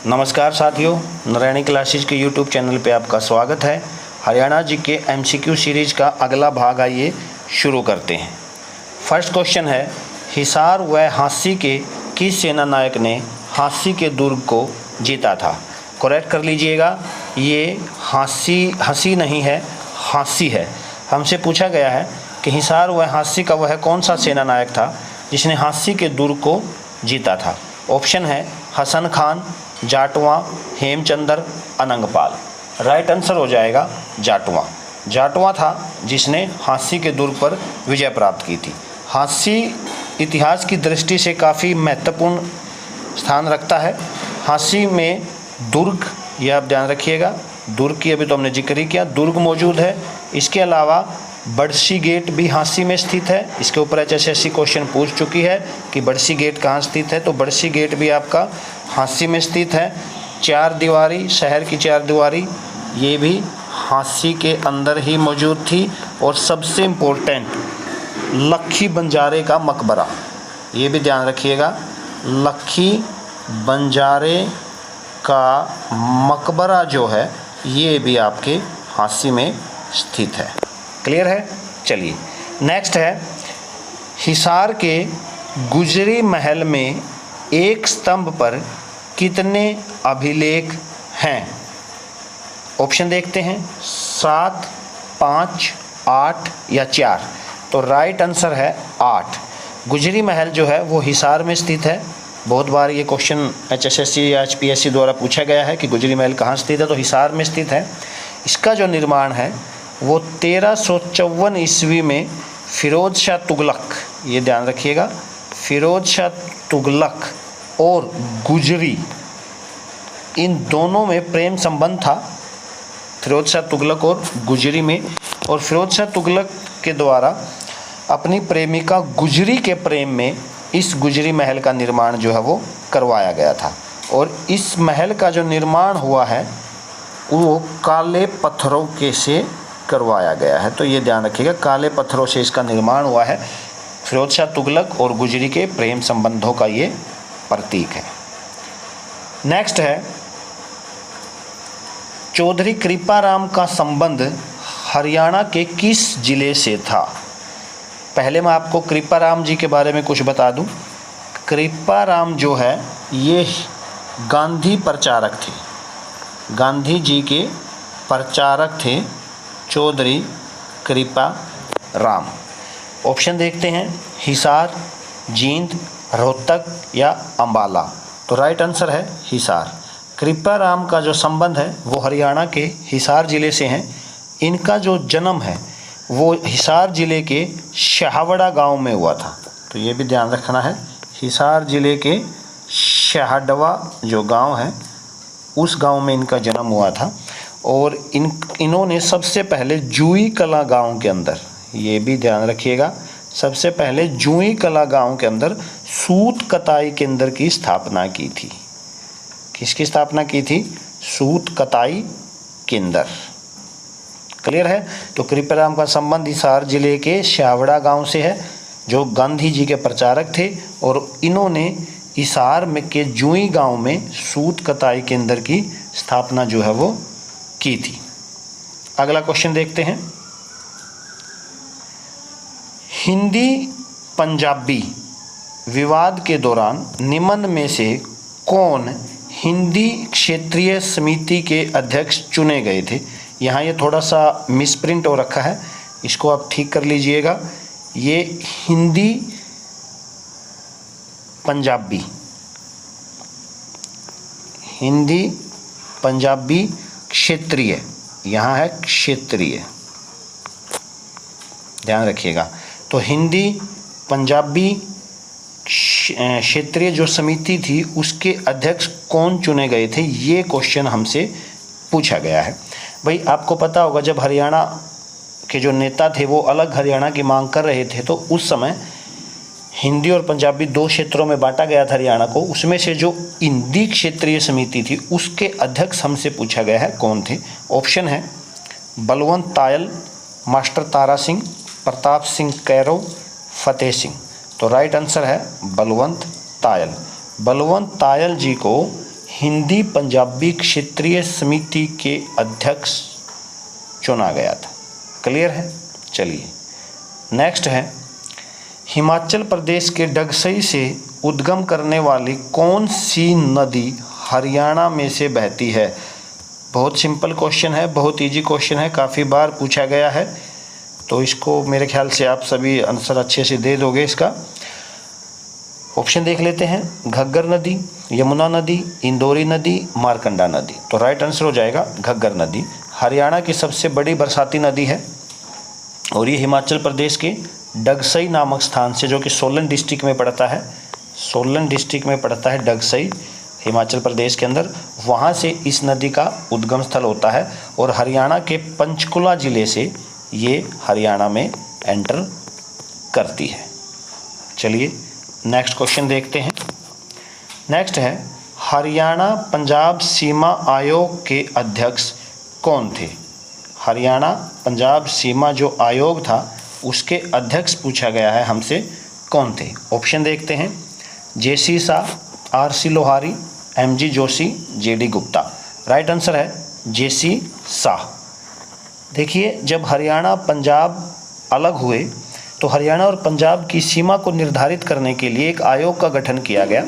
नमस्कार साथियों, नारायणी क्लासेज के यूट्यूब चैनल पे आपका स्वागत है। हरियाणा जी के एमसीक्यू सीरीज का अगला भाग आइए शुरू करते हैं। फर्स्ट क्वेश्चन है, हिसार व हांसी के किस सेना नायक ने हांसी के दुर्ग को जीता था? करेक्ट कर लीजिएगा, ये हंसी नहीं है, हांसी है। हमसे पूछा गया है कि हिसार व हांसी का वह कौन सा सेना नायक था जिसने हांसी के दुर्ग को जीता था? ऑप्शन है हसन खान, जाटवा, हेमचंद्र, अनंगपाल। राइट आंसर हो जाएगा जाटवा। जाटवा था जिसने हांसी के दुर्ग पर विजय प्राप्त की थी। हांसी इतिहास की दृष्टि से काफ़ी महत्वपूर्ण स्थान रखता है। हांसी में दुर्ग, यह आप ध्यान रखिएगा, दुर्ग की अभी तो हमने जिक्र ही किया, दुर्ग मौजूद है। इसके अलावा बड़सी गेट भी हांसी में स्थित है। इसके ऊपर एचएसएससी क्वेश्चन पूछ चुकी है कि बड़सी गेट कहाँ स्थित है, तो बड़सी गेट भी आपका हांसी में स्थित है। चार दीवारी, शहर की चार दीवारी, ये भी हांसी के अंदर ही मौजूद थी। और सबसे इम्पोर्टेंट, लखी बंजारे का मकबरा, ये भी ध्यान रखिएगा, लखी बंजारे का मकबरा जो है ये भी आपके हांसी में स्थित है। क्लियर है? चलिए नेक्स्ट है, हिसार के गुजरी महल में एक स्तंभ पर कितने अभिलेख हैं? ऑप्शन देखते हैं, 7, 5, 8 या 4। तो राइट आंसर है 8। गुजरी महल जो है वो हिसार में स्थित है। बहुत बार ये क्वेश्चन एचएसएससी या एचपीएससी द्वारा पूछा गया है कि गुजरी महल कहाँ स्थित है, तो हिसार में स्थित है। इसका जो निर्माण है वो 1354 ईस्वी में फिरोज शाह तुगलक, ये ध्यान रखिएगा, फिरोज शाह तुगलक और गुजरी, इन दोनों में प्रेम संबंध था, फिरोज शाह तुगलक और गुजरी में। और फिरोज शाह तुगलक के द्वारा अपनी प्रेमिका गुजरी के प्रेम में इस गुजरी महल का निर्माण जो है वो करवाया गया था। और इस महल का जो निर्माण हुआ है वो काले पत्थरों के से करवाया गया है। तो ये ध्यान रखिएगा, काले पत्थरों से इसका निर्माण हुआ है। फिरोज शाह तुगलक और गुजरी के प्रेम संबंधों का ये प्रतीक है। नेक्स्ट है, चौधरी कृपाराम का संबंध हरियाणा के किस जिले से था? पहले मैं आपको कृपाराम जी के बारे में कुछ बता दूं। कृपाराम जो है ये गांधी प्रचारक थे, गांधी जी के प्रचारक थे चौधरी कृपाराम। ऑप्शन देखते हैं, हिसार, जींद, रोहतक या अंबाला। तो राइट आंसर है हिसार। कृपाराम का जो संबंध है वो हरियाणा के हिसार ज़िले से हैं। इनका जो जन्म है वो हिसार ज़िले के शाहवड़ा गांव में हुआ था। तो ये भी ध्यान रखना है, हिसार ज़िले के शाहडवा जो गांव है उस गांव में इनका जन्म हुआ था। और इन्होंने सबसे पहले जुई कला गांव के अंदर, ये भी ध्यान रखिएगा, सबसे पहले जुई कला गांव के अंदर सूत कताई केंद्र की स्थापना की थी। किसकी स्थापना की थी? सूत कताई केंद्र। क्लियर है? तो कृपाराम का संबंध हिसार जिले के शावड़ा गांव से है, जो गांधी जी के प्रचारक थे। और इन्होंने हिसार में के जुई गांव में सूत कताई केंद्र की स्थापना जो है वो की थी। अगला क्वेश्चन देखते हैं, हिंदी पंजाबी विवाद के दौरान निम्न में से कौन हिंदी क्षेत्रीय समिति के अध्यक्ष चुने गए थे? यहाँ ये थोड़ा सा मिसप्रिंट हो रखा है, इसको आप ठीक कर लीजिएगा। ये हिंदी पंजाबी, हिंदी पंजाबी क्षेत्रीय, यहाँ है क्षेत्रीय, ध्यान रखिएगा। तो हिंदी पंजाबी क्षेत्रीय जो समिति थी उसके अध्यक्ष कौन चुने गए थे, ये क्वेश्चन हमसे पूछा गया है। भाई आपको पता होगा, जब हरियाणा के जो नेता थे वो अलग हरियाणा की मांग कर रहे थे, तो उस समय हिंदी और पंजाबी दो क्षेत्रों में बांटा गया था हरियाणा को। उसमें से जो हिंदी क्षेत्रीय समिति थी उसके अध्यक्ष हमसे पूछा गया है कौन थे। ऑप्शन है बलवंत तायल, मास्टर तारा सिंह, प्रताप सिंह कैरो, फतेह सिंह। तो राइट आंसर है बलवंत तायल। बलवंत तायल जी को हिंदी पंजाबी क्षेत्रीय समिति के अध्यक्ष चुना गया था? क्लियर है? चलिए नेक्स्ट है, हिमाचल प्रदेश के डगसई से उद्गम करने वाली कौन सी नदी हरियाणा में से बहती है? बहुत सिंपल क्वेश्चन है, बहुत इजी क्वेश्चन है, काफ़ी बार पूछा गया है, तो इसको मेरे ख्याल से आप सभी आंसर अच्छे से दे दोगे इसका। ऑप्शन देख लेते हैं, घग्गर नदी, यमुना नदी, इंदौरी नदी, मारकंडा नदी। तो राइट आंसर हो जाएगा घग्गर नदी। हरियाणा की सबसे बड़ी बरसाती नदी है और ये हिमाचल प्रदेश के डगसई नामक स्थान से, जो कि सोलन डिस्ट्रिक्ट में पड़ता है, सोलन डिस्ट्रिक्ट में पड़ता है डगसई, हिमाचल प्रदेश के अंदर, वहाँ से इस नदी का उद्गम स्थल होता है और हरियाणा के पंचकुला ज़िले से ये हरियाणा में एंटर करती है। चलिए नेक्स्ट क्वेश्चन देखते हैं। नेक्स्ट है, हरियाणा पंजाब सीमा आयोग के अध्यक्ष कौन थे? हरियाणा पंजाब सीमा जो आयोग था उसके अध्यक्ष पूछा गया है हमसे, कौन थे? ऑप्शन देखते हैं, JC Shah, RC Lohari, MG Joshi, JD Gupta. Right answer है JC शाह। देखिए, जब हरियाणा पंजाब अलग हुए तो हरियाणा और पंजाब की सीमा को निर्धारित करने के लिए एक आयोग का गठन किया गया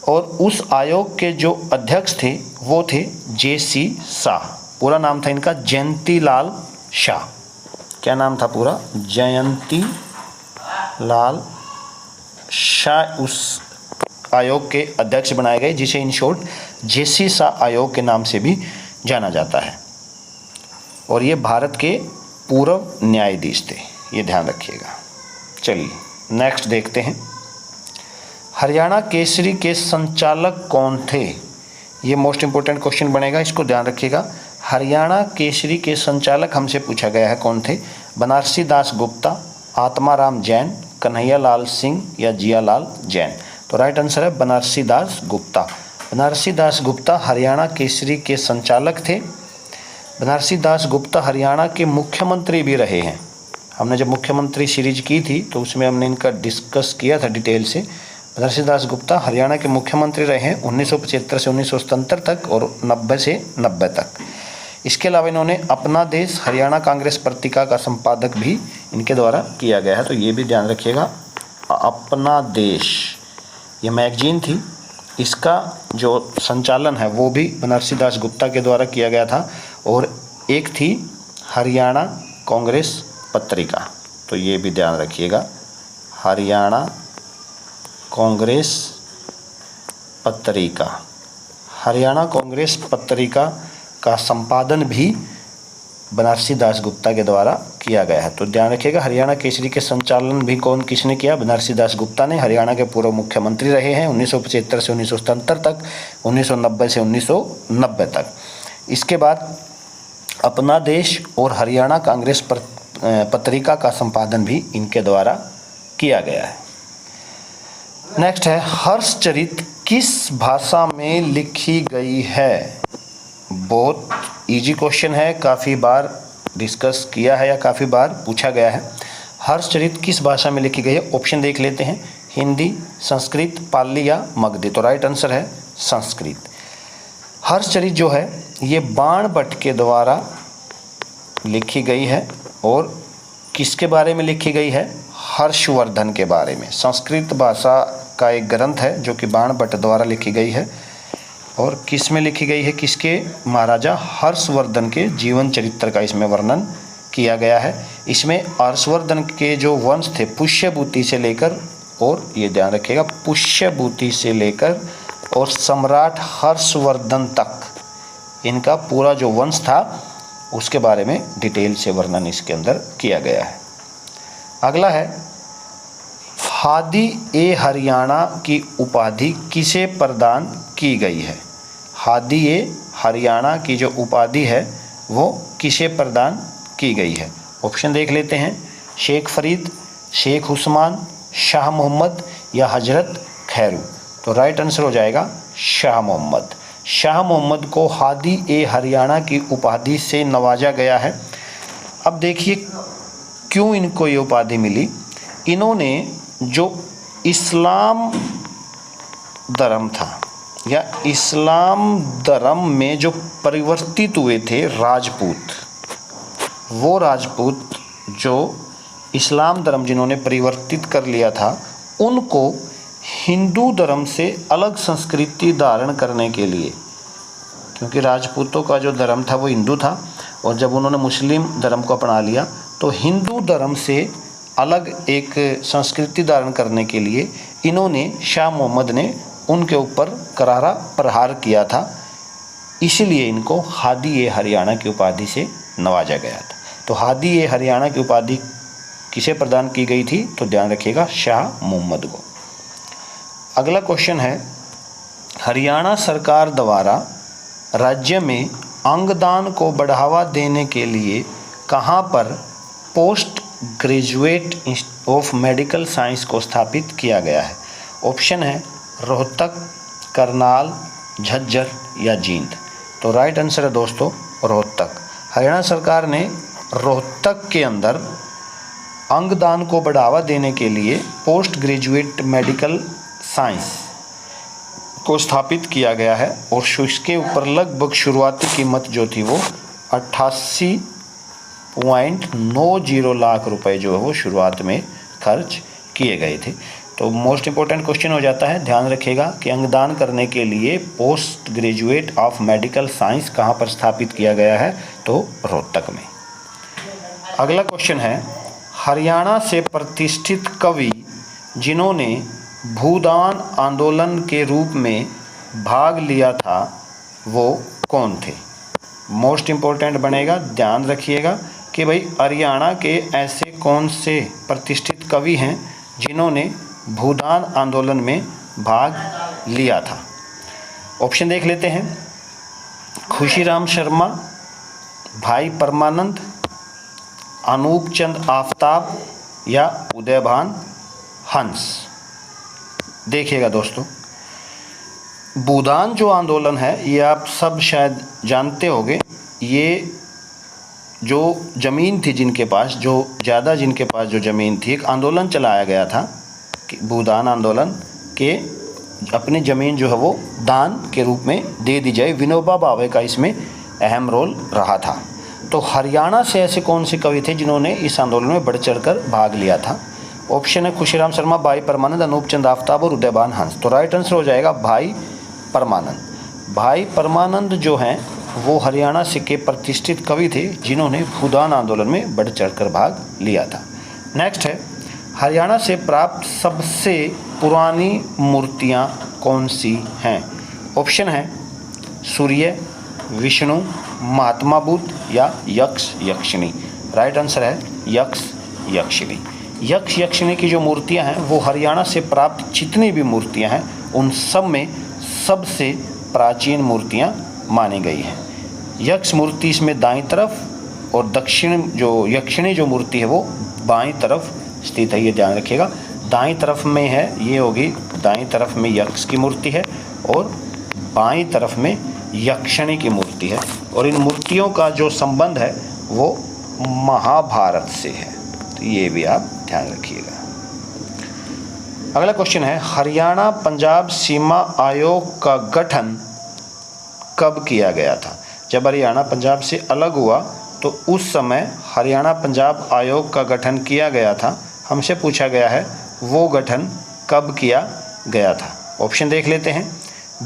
और उस आयोग के जो अध्यक्ष थे वो थे JC शाह। पूरा नाम था इनका जयंती लाल शाह। क्या नाम था पूरा? जयंती लाल शाह उस आयोग के अध्यक्ष बनाए गए, जिसे इन शॉर्ट JC शाह आयोग के नाम से भी जाना जाता है और ये भारत के पूर्व न्यायाधीश थे, ये ध्यान रखिएगा। चलिए नेक्स्ट देखते हैं, हरियाणा केसरी के संचालक कौन थे? ये मोस्ट इंपोर्टेंट क्वेश्चन बनेगा, इसको ध्यान रखिएगा। हरियाणा केसरी के संचालक हमसे पूछा गया है कौन थे? बनारसी दास गुप्ता, आत्माराम जैन, कन्हैया लाल सिंह या जियालाल जैन। तो राइट आंसर है बनारसी दास गुप्ता। बनारसी दास गुप्ता हरियाणा केसरी के संचालक थे। बनारसी दास गुप्ता हरियाणा के मुख्यमंत्री भी रहे हैं। हमने जब मुख्यमंत्री सीरीज की थी तो उसमें हमने इनका डिस्कस किया था डिटेल से। बनारसी दास गुप्ता हरियाणा के मुख्यमंत्री रहे हैं 1975 से 1977 तक और 90 से 90 तक। इसके अलावा इन्होंने अपना देश हरियाणा कांग्रेस पत्रिका का संपादक भी इनके द्वारा किया गया है, तो ये भी ध्यान रखिएगा। अपना देश ये मैगजीन थी, इसका जो संचालन है वो भी बनारसी दास गुप्ता के द्वारा किया गया था और एक थी हरियाणा कांग्रेस पत्रिका, तो ये भी ध्यान रखिएगा। हरियाणा कांग्रेस पत्रिका, हरियाणा कांग्रेस पत्रिका का संपादन भी बनारसी दास गुप्ता के द्वारा किया गया है, तो ध्यान रखिएगा। हरियाणा केसरी के संचालन भी किसने किया? बनारसी दास गुप्ता ने। हरियाणा के पूर्व मुख्यमंत्री रहे हैं 1975 से 1977 तक, 1990 से 1990 तक। इसके बाद अपना देश और हरियाणा कांग्रेस पत्रिका का संपादन भी इनके द्वारा किया गया है। नेक्स्ट है, हर्षचरित किस भाषा में लिखी गई है? बहुत इजी क्वेश्चन है, काफ़ी बार डिस्कस किया है या काफ़ी बार पूछा गया है। हर्षचरित किस भाषा में लिखी गई है? ऑप्शन देख लेते हैं, हिंदी, संस्कृत, पाली या मगधी। तो राइट आंसर है संस्कृत। हर्षचरित जो है ये बाणभट्ट के द्वारा लिखी गई है और किसके बारे में लिखी गई है? हर्षवर्धन के बारे में। संस्कृत भाषा का एक ग्रंथ है जो कि बाणभट्ट द्वारा लिखी गई है और किस में लिखी गई है? किसके? महाराजा हर्षवर्धन के जीवन चरित्र का इसमें वर्णन किया गया है। इसमें हर्षवर्धन के जो वंश थे पुष्यभूति से लेकर, और ये ध्यान रखिएगा, पुष्यभूति से लेकर और सम्राट हर्षवर्धन तक इनका पूरा जो वंश था उसके बारे में डिटेल से वर्णन इसके अंदर किया गया है। अगला है, हादी हरियाणा की उपाधि किसे प्रदान की गई है? हादी हरियाणा की जो उपाधि है वो किसे प्रदान की गई है? ऑप्शन देख लेते हैं, शेख फरीद, शेख उस्मान, शाह मोहम्मद या हजरत खैरू। तो राइट आंसर हो जाएगा शाह मोहम्मद। शाह मोहम्मद को हादी हरियाणा की उपाधि से नवाजा गया है। अब देखिए क्यों इनको ये उपाधि मिली। इन्होंने जो इस्लाम धर्म था, या इस्लाम धर्म में जो परिवर्तित हुए थे राजपूत, वो राजपूत जो इस्लाम धर्म जिन्होंने परिवर्तित कर लिया था, उनको हिंदू धर्म से अलग संस्कृति धारण करने के लिए, क्योंकि राजपूतों का जो धर्म था वो हिंदू था, और जब उन्होंने मुस्लिम धर्म को अपना लिया तो हिंदू धर्म से अलग एक संस्कृति धारण करने के लिए इन्होंने, शाह मोहम्मद ने उनके ऊपर करारा प्रहार किया था। इसीलिए इनको हादी ए हरियाणा की उपाधि से नवाजा गया था। तो हादी ए हरियाणा की उपाधि किसे प्रदान की गई थी? तो ध्यान रखिएगा, शाह मोहम्मद को। अगला क्वेश्चन है, हरियाणा सरकार द्वारा राज्य में अंगदान को बढ़ावा देने के लिए कहाँ पर post graduate of medical science को स्थापित किया गया है? ऑप्शन है रोहतक, करनाल, झज्जर या जींद। तो राइट आंसर है दोस्तों रोहतक। हरियाणा सरकार ने रोहतक के अंदर अंगदान को बढ़ावा देने के लिए पोस्ट ग्रेजुएट मेडिकल साइंस को स्थापित किया गया है, और इसके ऊपर लगभग शुरुआती कीमत जो थी वो 88.90 लाख रुपए जो है वो शुरुआत में खर्च किए गए थे। तो मोस्ट इम्पोर्टेंट क्वेश्चन हो जाता है, ध्यान रखिएगा कि अंगदान करने के लिए post graduate of medical science कहाँ पर स्थापित किया गया है? तो रोहतक में। अगला क्वेश्चन है, हरियाणा से प्रतिष्ठित कवि जिन्होंने भूदान आंदोलन के रूप में भाग लिया था वो कौन थे? मोस्ट इम्पोर्टेंट बनेगा, ध्यान रखिएगा कि भाई हरियाणा के ऐसे कौन से प्रतिष्ठित कवि हैं जिन्होंने भूदान आंदोलन में भाग लिया था। ऑप्शन देख लेते हैं, खुशीराम शर्मा, भाई परमानंद, अनूप चंद आफ्ताब या उदयभान हंस। देखिएगा दोस्तों, भूदान जो आंदोलन है ये आप सब शायद जानते होंगे। ये जो ज़मीन थी जिनके पास, जो ज़्यादा जिनके पास जो ज़मीन थी, एक आंदोलन चलाया गया था कि भूदान आंदोलन के अपनी ज़मीन जो है वो दान के रूप में दे दी जाए। विनोबा भावे का इसमें अहम रोल रहा था। तो हरियाणा से ऐसे कौन से कवि थे जिन्होंने इस आंदोलन में बढ़ चढ़कर भाग लिया था? ऑप्शन है खुशीराम शर्मा, भाई परमानंद, अनूप चंद आफ्ताब और उदयभान हंस। तो राइट आंसर हो जाएगा भाई परमानंद। भाई परमानंद जो हैं वो हरियाणा से के प्रतिष्ठित कवि थे जिन्होंने भूदान आंदोलन में बढ़ चढ़कर भाग लिया था। नेक्स्ट है, हरियाणा से प्राप्त सबसे पुरानी मूर्तियाँ कौन सी हैं? ऑप्शन है सूर्य, विष्णु, महात्मा बुद्ध या यक्ष यक्षिणी। राइट आंसर है यक्ष यक्षिणी। यक्ष यक्षिणी की जो मूर्तियां हैं वो हरियाणा से प्राप्त जितनी भी मूर्तियां हैं उन सब में सबसे प्राचीन मूर्तियां मानी गई हैं। यक्ष मूर्ति इसमें दाईं तरफ और दक्षिण जो यक्षिणी जो मूर्ति है वो बाईं तरफ स्थित है, ये ध्यान रखिएगा। दाईं तरफ में है, ये होगी दाईं तरफ में यक्ष की मूर्ति है और बाईं तरफ में यक्षिणी की मूर्ति है, और इन मूर्तियों का जो संबंध है वो महाभारत से है। तो ये भी आप ध्यान रखिएगा। अगला क्वेश्चन है, हरियाणा पंजाब सीमा आयोग का गठन कब किया गया था? जब हरियाणा पंजाब से अलग हुआ तो उस समय हरियाणा पंजाब आयोग का गठन किया गया था। हमसे पूछा गया है वो गठन कब किया गया था। ऑप्शन देख लेते हैं,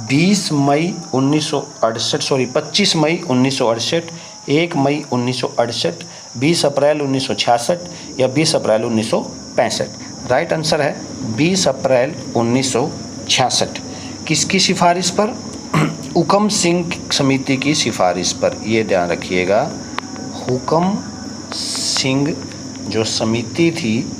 25 मई 1968, 1 मई 1968, 20 अप्रैल 1966 या 20 अप्रैल 1965। राइट आंसर है 20 अप्रैल 1966। किसकी सिफारिश पर? हुकम सिंह समिति की सिफारिश पर, ये ध्यान रखिएगा। हुकम सिंह जो समिति थी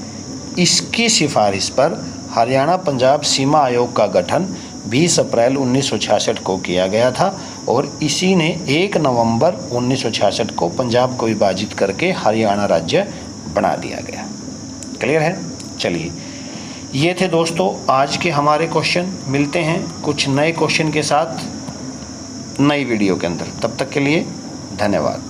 इसकी सिफारिश पर हरियाणा पंजाब सीमा आयोग का गठन 20 अप्रैल 1966 को किया गया था, और इसी ने 1 नवंबर 1966 को पंजाब को विभाजित करके हरियाणा राज्य बना दिया गया। क्लियर है? चलिए, ये थे दोस्तों आज के हमारे क्वेश्चन। मिलते हैं कुछ नए क्वेश्चन के साथ नई वीडियो के अंदर। तब तक के लिए धन्यवाद।